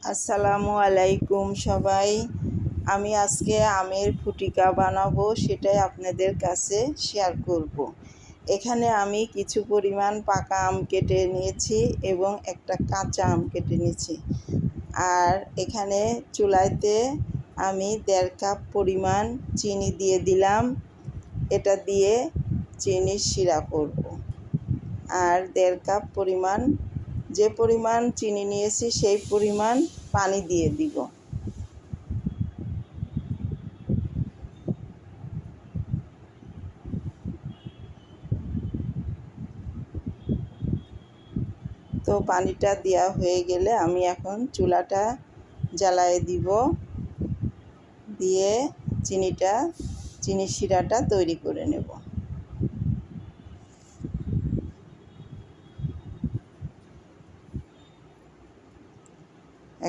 আসসালামু আলাইকুম সবাই। আমি আজকে আমের ফুটিকা বানাবো, সেটাই আপনাদের কাছে শেয়ার করব। এখানে আমি কিছু পরিমাণ পাকা আম কেটে নিয়েছি এবং একটা কাঁচা আম কেটে নিয়েছি। আর এখানে চুলাইতে আমি 1.5 কাপ পরিমাণ চিনি দিয়ে দিলাম। এটা দিয়ে চিনির শিরা করব। আর 1.5 কাপ পরিমাণ, যে পরিমাণ চিনি নিয়েছি সেই পরিমাণ পানি দিয়ে দিব। তো পানিটা দেওয়া হয়ে গেলে আমি এখন চুলাটা জ্বালায় দিব, দিয়ে চিনির শিরাটা তৈরি করে নেব।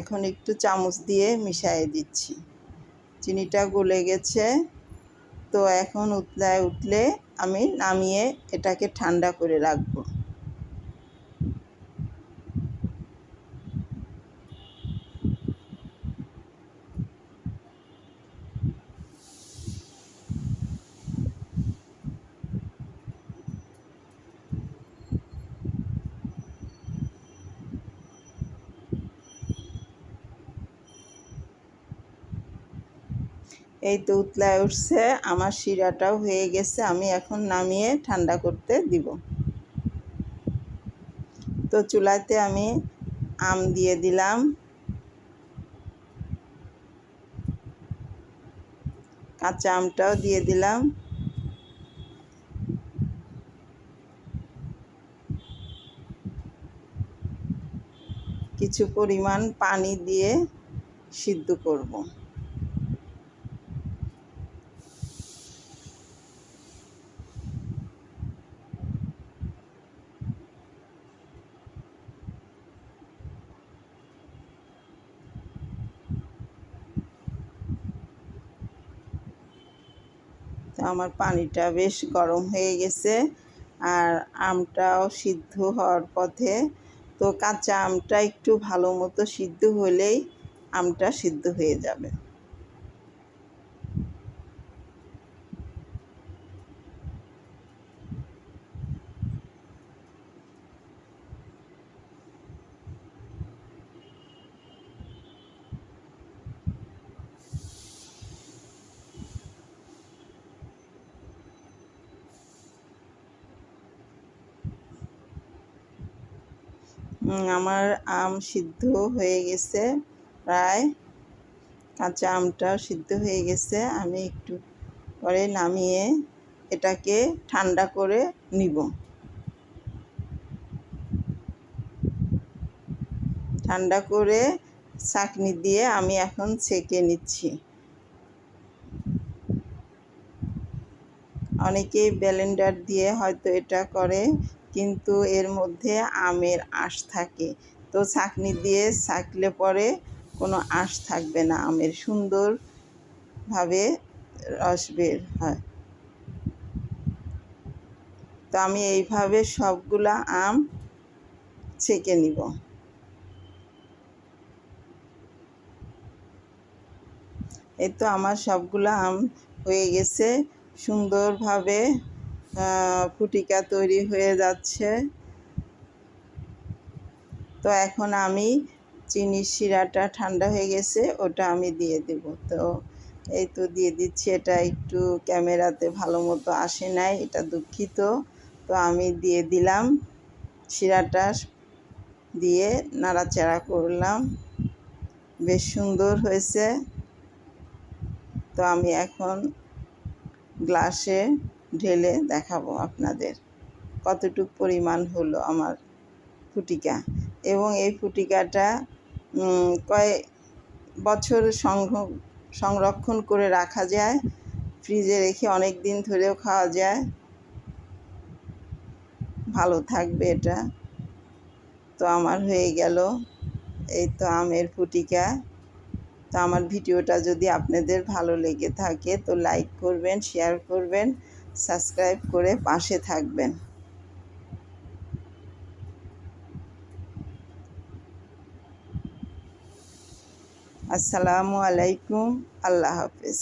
এখন একটু চামচ দিয়ে মিশিয়ে দিচ্ছি। চিনিটা গলে গেছে। তো এখন উঠলে আমি নামিয়ে এটাকে ঠান্ডা করে রাখবো। এই তো উতলায় উঠছে, আমার শিরাটাও হয়ে গেছে। আমি এখন নামিয়ে ঠান্ডা করতে দিব। তো চুলাতে আমি আম দিয়ে দিলাম, কাঁচা আমটাও দিয়ে দিলাম। কিছু পরিমাণ পানি দিয়ে সিদ্ধ করব। তো আমার পানিটা বেশ গরম হয়ে গেছে, আর আমটাও সিদ্ধ হওয়ার পথে। তো কাঁচা আমটা একটু ভালো মতো সিদ্ধ হলেই আমটা সিদ্ধ হয়ে যাবে। আমার আম সিদ্ধ হয়ে গেছে প্রায়। কাঁচা আমটা সিদ্ধ হয়ে গেছে। আমি একটু পরে নামিয়ে এটাকে ঠান্ডা করে নিব। ঠান্ডা করে ছাঁকনি দিয়ে আমি এখন ছেঁকে নিচ্ছি। অনেকেই ব্লেন্ডার দিয়ে হয়তো এটা করে, কিন্তু এর মধ্যে আমের আঁশ থাকে। তো ছাঁকনি দিয়ে ছাঁকলে পরে কোনো আঁশ থাকবে না, আমের সুন্দরভাবে রস বের হয়। তো আমি এইভাবে সবগুলা আম ছেঁকে নিব। এই তো আমার সবগুলা আম হয়ে গেছে, সুন্দরভাবে ফুটিকা তৈরি হয়ে যাচ্ছে। তো এখন আমি চিনির শিরাটা ঠান্ডা হয়ে গেছে, ওটা আমি দিয়ে দেব। তো এই তো দিয়ে দিচ্ছি। এটা একটু ক্যামেরাতে ভালো মতো আসে নাই, এটা দুঃখিত। তো আমি দিয়ে দিলাম, শিরাটা দিয়ে নাড়াচাড়া করলাম। বেশ সুন্দর হয়েছে। তো আমি এখন গ্লাসে ঢেলে দেখাবো আপনাদের কতটুকু পরিমাণ হলো আমার ফুটিকা। এবং এই ফুটিকাটা কয়েক বছর সংরক্ষণ করে রাখা যায়, ফ্রিজে রেখে অনেক দিন ধরেও খাওয়া যায়, ভালো থাকবে এটা। তো আমার হয়ে গেল এই তো আমের ফুটিকা। তো আমার ভিডিওটা যদি আপনাদের ভালো লেগে থাকে তো লাইক করবেন, শেয়ার করবেন, সাবস্ক্রাইব করে পাশে থাকবেন। আসসালামু আলাইকুম, আল্লাহ হাফেজ।